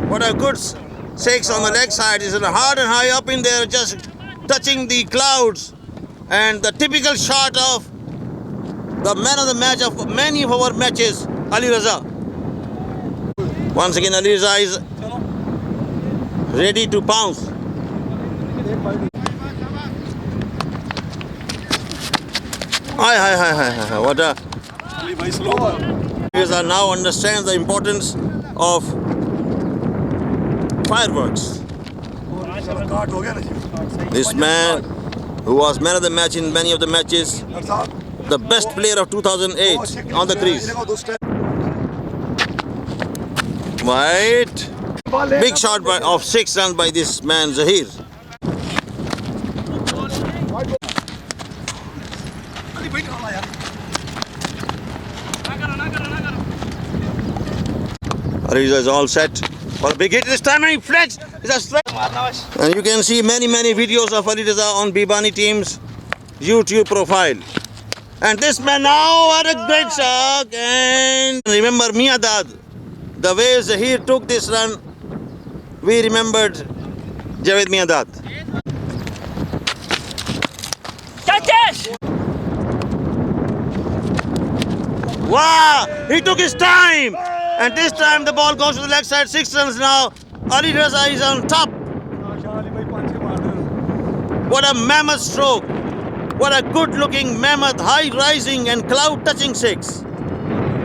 What a good six on the leg side. It's hard and high up in there, just touching the clouds. And the typical shot of the man of the match of many of our matches, Ali Raza. Once again, Ali Raza is ready to pounce. Hi. What a... Ali Raza now understands the importance of fireworks. This man, who was man of the match in many of the matches, the best player of 2008 on the crease. Right. Big shot of 6 runs by this man, Zahir. Ariza is all set for a big hit this time, and he flexed. And you can see many videos of Ali Raza on Bhibani team's YouTube profile. And this man now had a great shot. And remember Miadad, the way Zahir took this run, we remembered Javed Miadad. Wow, he took his time. And this time the ball goes to the leg side, 6 runs now. Ali Raza is on top. What a mammoth stroke. What a good looking mammoth, high rising and cloud touching 6.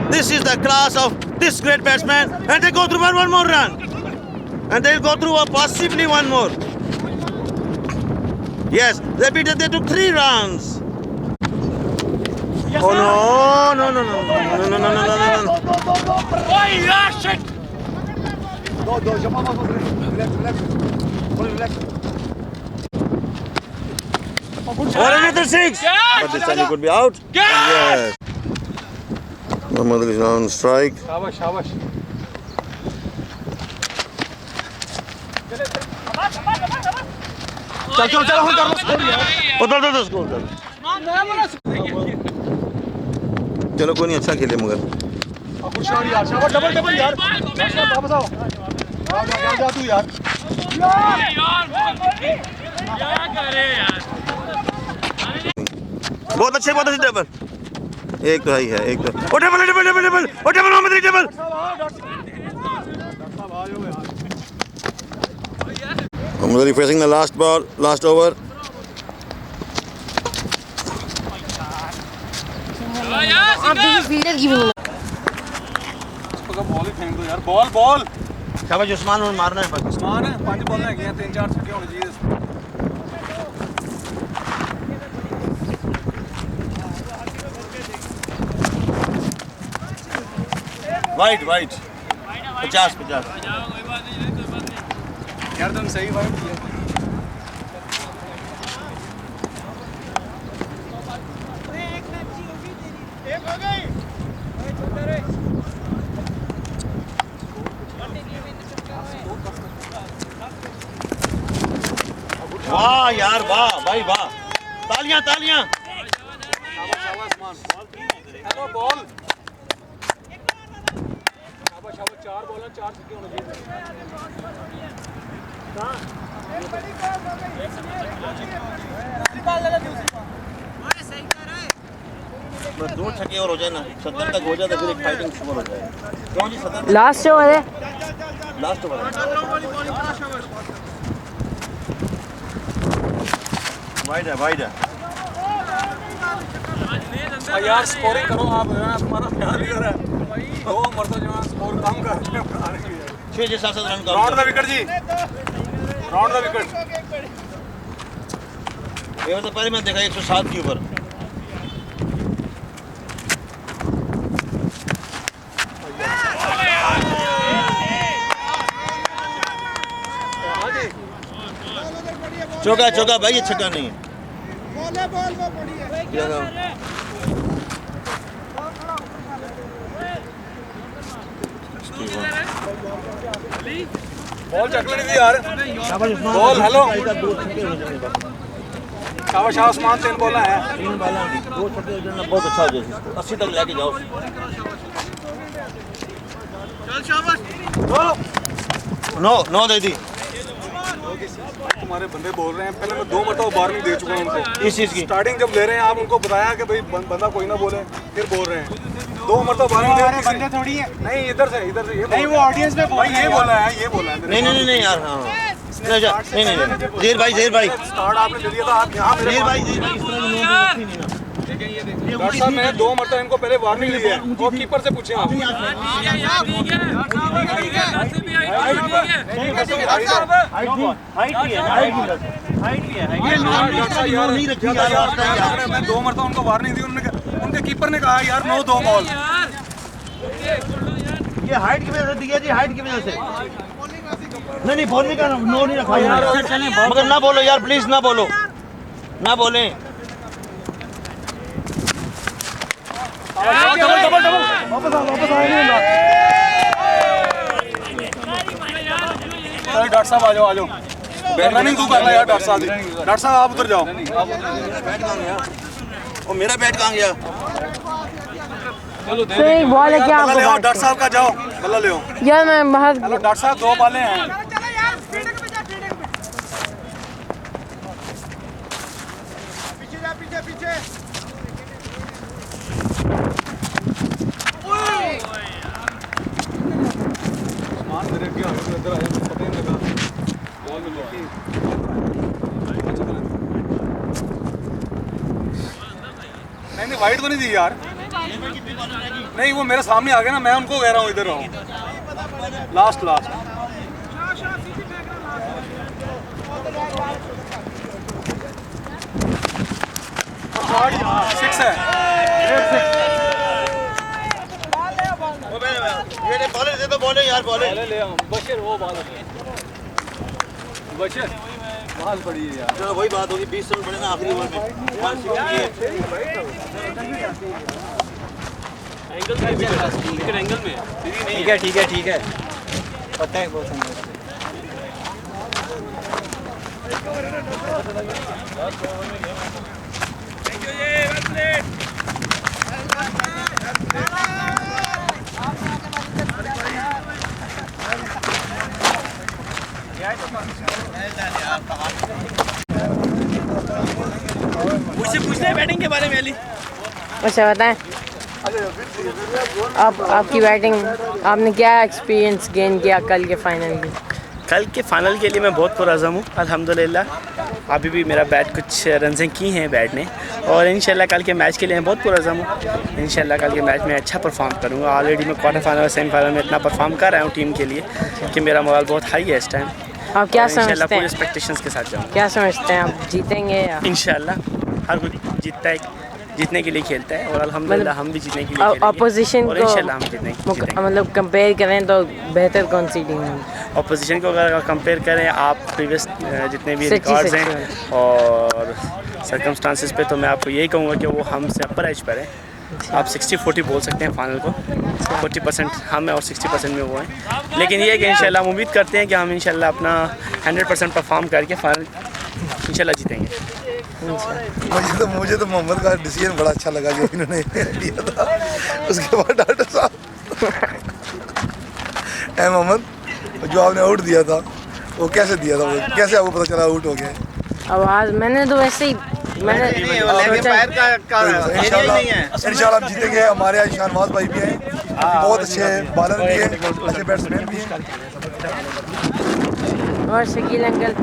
This is the class of this great batsman. And they go through one more run. And they'll go through possibly one more. Yes, they took 3 runs. Oh no. What another 6? But this time he could be out. Yes. Muhammad Ali is now on strike. Shabash. चलो हम कर लो score यार बदल दो score चलो कोई नहीं अच्छा खेले मगर खुशहाल यार शाबाश डबल यार वापस आओ जा तू यार क्या करे यार बहुत अच्छे डबल एक तो है एक तो ओ double Mohammad Ali double Muhammad Ali facing the last ball, last over. Fielder की बॉल ही फेंक दो यार बॉल शाबाश उस्मान और मारना है बस उस्मान है 5 बॉल है 3-4 छक्के होने चाहिए वाइट 50 यार तुम सही वाइट किया वाह यार वाह भाई वाह तालियां शाबाश मान बॉल शाबाश 4 बॉल 4 छक्के होने चाहिए बस 2 छक्के और हो जाए ना 70 तक हो जाए तो फिर एक फाइटिंग स्कोर हो जाए क्यों जी 70 लास्ट ओवर है वाइड है यार स्कोरिंग करो आप तुम्हारा ध्यान नहीं हो रहा है 2 मरतबा जो स्कोर कम कर रहे हैं 6-7 रन का राउंड द विकेट जी राउंड द विकेट ये तो पहले मैं देखा 107 के ऊपर चौका भाई ये छक्का नहीं है बॉल चक लेनी थी यार बॉल हेलो शाबाश उस्मान 3 बॉल है 3 बॉल 2 छक्के बहुत अच्छा हो जाए 80 तक लेके जाओ चल शाबाश नो नो दे दी तुम्हारे बंदे बोल रहे हैं, पहले मैं 2 मरतबा वार्निंग दे चुका हूं उनको। इस चीज़ की। स्टार्टिंग जब ले रहे हैं आप उनको बताया कि भाई बंदा कोई ना बोले, फिर बोल रहे हैं 2 मरतबा वार्निंग दे दी। बंदे थोड़ी है, नहीं इधर से ये नहीं, वो ऑडियंस में भाई ये बोला है, ये बोला है। नहीं यार, हाँ नहीं ज़हीर भाई स्टार्ट आपने ले लिया था, आप यहाँ पे ज़हीर भाई डॉक्टर साहब मैंने 2 मरतबा इनको पहले वार्निंग दी है, और कीपर से पूछे आप। मैं 2 मरतबा उनको वार्निंग दी, उनके कीपर ने कहा यार नो 2 बॉल। ये हाइट की वजह से दिया जी, हाइट की वजह से। नहीं बोलने का नो नहीं रखा यार, मगर ना बोलो यार, प्लीज ना बोलो, ना बोलें। डॉक्टर साहब आ जाओ रनिंग तू करना यार। डॉक्टर साहब आप उधर जाओ। और मेरा बैट कहाँ गया? सही बॉल है क्या आपको? ले आओ डॉक्टर साहब का, जाओ बल्ला ले आओ यार मैं बाहर। डॉक्टर साहब 2 बॉलें हैं। नहीं वाइट तो नहीं दी यार, नहीं वो मेरे सामने आ गया ना, मैं उनको कह रहा हूँ इधर रहो। लास्ट 6 है। बॉलर दे दो, बॉलर यार, बॉलर ले आओ बशर, वो बॉल बशर बॉल पड़ी है यार। चलो वही बात होगी, 20 रन पड़े ना आखिरी ओवर में। एंगल में ठीक है पता है बहुत मुझसे पूछना है बैटिंग के बारे में अली। अच्छा बताएं, आपकी बैटिंग, आपने क्या एक्सपीरियंस गेन किया कल के फाइनल में? कल के फाइनल के लिए मैं बहुत पुरअज़म हूँ अल्हम्दुलिल्लाह। अभी भी मेरा बैट कुछ रनसें की हैं बैट ने, और इंशाल्लाह कल के मैच के लिए मैं बहुत पुरअज़म हूँ। इंशाल्लाह कल के मैच में अच्छा परफॉर्म करूँगा। ऑलरेडी मैं क्वार्टर फाइनल और सेमीफाइनल में इतना परफॉर्म कर रहा हूँ टीम के लिए कि मेरा मोरल बहुत हाई है इस टाइम। आप क्या समझते इंशाल्लाह पूरे हैं, एक्सपेक्टेशंस के साथ जाऊँगा। क्या समझते हैं आप जीतेंगे या? इंशाल्लाह हर कोई जीतता है, जीतने के लिए खेलता है, और अल्हम्दुलिल्लाह हम भी जीतने के लिए खेलेंगे। अपोजिशन और को इंशाल्लाह हम जीतेंगे। मतलब कंपेयर करें तो बेहतर कौन सी टीम है? अपोजिशन को अगर कंपेयर करें आप प्रीवियस जितने भी रिकॉर्ड्स हैं और सर्कमस्टांसिस पे, तो मैं आपको यही कहूँगा कि वो हमसे अपर एज पर है। आप 60-40 बोल सकते हैं फाइनल को, 40% हम हैं और 60% में वो हैं। लेकिन ये है कि इंशाल्लाह हम उम्मीद करते हैं कि हम इंशाल्लाह अपना 100% परफॉर्म करके फाइनल इंशाल्लाह जीतेंगे। मुझे तो मोहम्मद का डिसीजन बड़ा अच्छा लगा जो इन्होंने लिया था। उसके बाद डॉक्टर साहब मोहम्मद जो आपने आउट दिया था वो कैसे दिया था, वो कैसे आपको पता चला आउट हो गया? अब आज मैंने तो वैसे ही इंशाल्लाह आप जीतेंगे। हमारे यहाँ शानवाज भाई भी हैं, बहुत अच्छे बॉलर भी हैं, अच्छे बैट्समैन भी हैं। और शकील अंकल,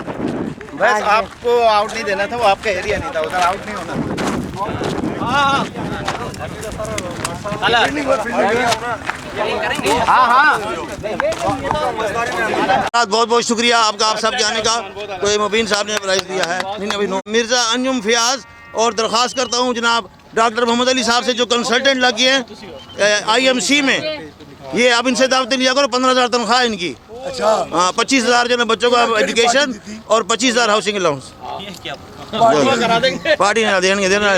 बस आपको आउट नहीं देना था, वो आपका एरिया नहीं था, उधर आउट नहीं होना था। बहुत बहुत शुक्रिया आपका, आप सब जाने का। तो मुबीन साहब ने प्राइज दिया है। नहीं अभी मिर्ज़ा अंजुम फयाज, और दरख्वास्त करता हूँ जनाब डॉक्टर मोहम्मद अली साहब से जो कंसल्टेंट लगे हैं IMC में, ये अब इनसे दावतें लिया करो। 15,000 तनख्वाह इनकी। अच्छा हाँ, 25,000 जो है बच्चों का एजुकेशन और 25,000 हाउसिंग अलाउंस। पार्टी करा देंगे, देना